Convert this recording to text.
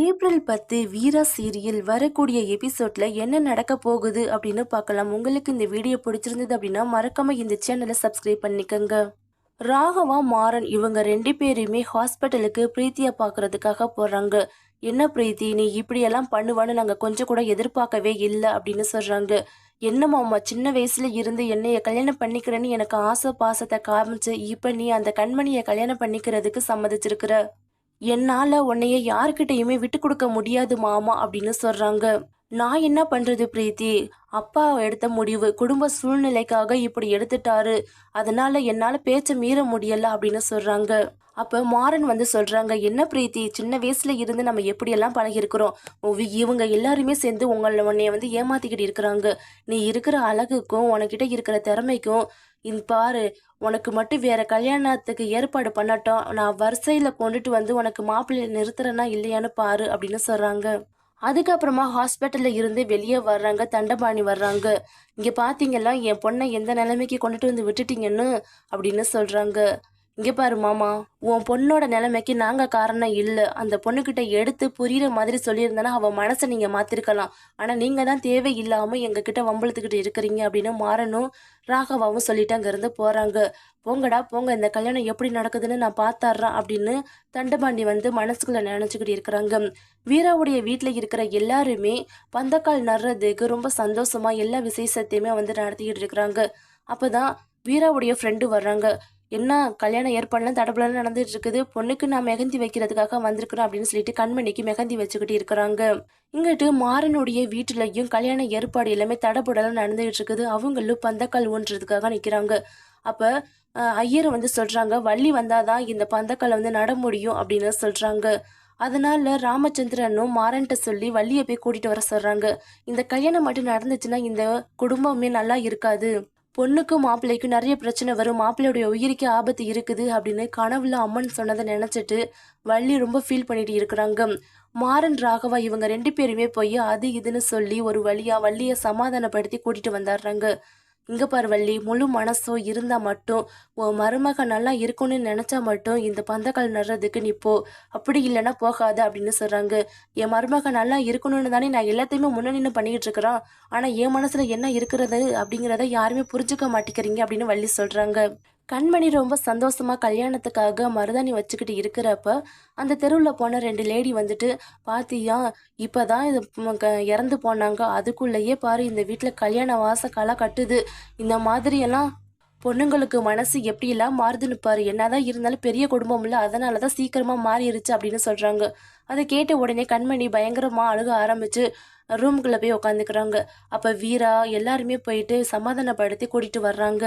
April 10 வீரா serial வரக்கூடிய எபிசோட்ல என்ன நடக்க போகுது அப்படின்னு பார்க்கலாம். உங்களுக்கு இந்த வீடியோ பிடிச்சிருந்தது அப்படின்னா மறக்காம இந்த சேனலை சப்ஸ்கிரைப் பண்ணிக்கோங்க. ராகவா மாறன் இவங்க 2 பேருமே ஹாஸ்பிட்டலுக்கு பிரீத்தியை பார்க்கறதுக்காக போறாங்க. என்ன பிரீத்தி, நீ இப்படியெல்லாம் பண்ணுவான்னு நாங்க கொஞ்சம் கூட எதிர்பார்க்கவே இல்லை அப்படின்னு சொல்றாங்க. என்னமாம்மா, சின்ன வயசுல இருந்து என்னைய கல்யாணம் பண்ணிக்கிறேன்னு எனக்கு ஆசை பாசத்தை காமிச்சு இப்ப நீ அந்த கண்மணியை கல்யாணம் பண்ணிக்கிறதுக்கு சம்மதிச்சிருக்கிற. என்னால உன்னைய யார்கிட்டயுமே விட்டு கொடுக்க முடியாது மாமா அப்படின்னு சொல்றாங்க. நான் என்ன பண்றது பிரீத்தி, அப்பா எடுத்த முடிவு குடும்ப சூழ்நிலைக்காக இப்படி எடுத்துட்டாரு. அதனால என்னால பேச்ச மீற முடியல அப்படின்னு சொல்றாங்க. அப்ப மாறன் சொல்றாங்க, என்ன பிரீத்தி, சின்ன வயசுல இருந்து நம்ம எப்படியெல்லாம் பழகிருக்கிறோம். இவங்க எல்லாருமே சேர்ந்து உன்னைய ஏமாத்திக்கிட்டு இருக்கிறாங்க. நீ இருக்கிற அழகுக்கும் உனக்கிட்ட இருக்கிற திறமைக்கும் பாரு, உனக்கு மட்டும் வேற கல்யாணத்துக்கு ஏற்பாடு பண்ணட்டும், நான் வரிசையில கொண்டுட்டு உனக்கு மாப்பிள்ளைய நிறுத்துறேன்னா இல்லையான்னு பாரு அப்படின்னு சொல்றாங்க. அதுக்கப்புறமா ஹாஸ்பிட்டல்ல இருந்து வெளியே வர்றாங்க. தண்டபாணி வர்றாங்க. இங்க பாத்தீங்களா என் பொண்ணை எந்த நிலைமைக்கு கொண்டுட்டு விட்டுட்டீங்கன்னு அப்படின்னு சொல்றாங்க. இங்க பாரு மாமா, உன் பொண்ணோட நிலைமைக்கு நாங்க காரணம் இல்ல. அந்த பொண்ணுகிட்ட எடுத்து புரியுற மாதிரி சொல்லியிருந்தனா அவ மனசை நீங்க மாத்திருக்கலாம். ஆனா நீங்க தான் தேவையில்லாம எங்க கிட்ட வம்பளத்துக்கிட்டு இருக்கிறீங்க அப்படின்னு மாறனும் ராகவாவும் சொல்லிட்டு அங்க இருந்து போறாங்க. போங்கடா போங்க, இந்த கல்யாணம் எப்படி நடக்குதுன்னு நான் பார்த்தாடுறேன் அப்படின்னு தண்டபாண்டி மனசுக்குள்ள நினைச்சுக்கிட்டு இருக்கிறாங்க. வீராவுடைய வீட்டுல இருக்கிற எல்லாருமே பந்தக்கால் நடுறதுக்கு ரொம்ப சந்தோஷமா எல்லா விசேஷத்தையுமே நடத்திக்கிட்டு இருக்கிறாங்க. அப்பதான் வீராவுடைய ஃப்ரெண்டு வர்றாங்க. என்ன கல்யாணம் ஏற்பாடுலாம் தடபுடலாம் நடந்துட்டு இருக்குது, பொண்ணுக்கு நான் மெகந்தி வைக்கிறதுக்காக வந்திருக்கிறோம் அப்படின்னு சொல்லிட்டு கண்மணிக்கு மெகந்தி வச்சுக்கிட்டு இருக்கிறாங்க. இங்கிட்டு மாறனுடைய வீட்டுலயும் கல்யாண ஏற்பாடு எல்லாமே தடபுடலாம் நடந்துகிட்டு இருக்குது. அவங்களும் பந்தக்கால் ஊன்றதுக்காக நிக்கிறாங்க. அப்ப ஐயர் சொல்றாங்க, வள்ளி வந்தாதான் இந்த பந்தக்கால் நட முடியும் அப்படின்னு சொல்றாங்க. அதனால ராமச்சந்திரனும் மாறன்ட்ட சொல்லி வள்ளியை போய் கூட்டிட்டு வர சொல்றாங்க. இந்த கல்யாணம் மட்டும் நடந்துச்சுன்னா இந்த குடும்பமே நல்லா இருக்காது, பொண்ணுக்கும் மாப்பிள்ளைக்கும் நிறைய பிரச்சனை வரும், மாப்பிள்ளையுடைய உயிருக்கு ஆபத்து இருக்குது அப்படின்னு கனவுல அம்மன் சொன்னதை நினைச்சிட்டு வள்ளி ரொம்ப ஃபீல் பண்ணிட்டு இருக்கிறாங்க. மாறன் ராகவா இவங்க 2 பேருமே போய் அது இதுன்னு சொல்லி ஒரு வழியா வள்ளியை சமாதானப்படுத்தி கூட்டிட்டு வந்துடுறாங்க. இங்க பாரு வள்ளி, முழு மனசும் இருந்தா மட்டும், உன் மருமக நல்லா இருக்கும்னு நினைச்சா மட்டும் இந்த பந்தக்கால் நடுறதுக்கு நீ போ, அப்படி இல்லைன்னா போகாத அப்படின்னு சொல்றாங்க. என் மருமக நல்லா இருக்கணும்னு தானே நான் எல்லாத்தையுமே முன்னணின்னு பண்ணிக்கிட்டு இருக்கிறான். ஆனா என் மனசுல என்ன இருக்கிறது அப்படிங்கிறத யாருமே புரிஞ்சுக்க மாட்டேங்கிறீங்க அப்படின்னு வள்ளி சொல்றாங்க. கண்மணி ரொம்ப சந்தோஷமா கல்யாணத்துக்காக மருதாணி வச்சுக்கிட்டு இருக்கிறப்ப அந்த தெருவில் போன 2 லேடி பாத்தியா, இப்பதான் இது இறந்து போனாங்க, அதுக்குள்ளேயே பாரு இந்த வீட்டில் கல்யாண வாசக்கால கட்டுது. இந்த மாதிரியெல்லாம் பொண்ணுங்களுக்கு மனசு எப்படியெல்லாம் மாறுதுன்னு பாரு. என்னதான் இருந்தாலும் பெரிய குடும்பம் இல்லை, அதனாலதான் சீக்கிரமா மாறிடுச்சு அப்படின்னு சொல்றாங்க. அதை கேட்ட உடனே கண்மணி பயங்கரமா அழுக ஆரம்பிச்சு ரூமுக்குள்ள போய் உட்காந்துக்கிறாங்க. அப்ப வீரா எல்லாருமே போயிட்டு சமாதானப்படுத்தி கூட்டிட்டு வர்றாங்க.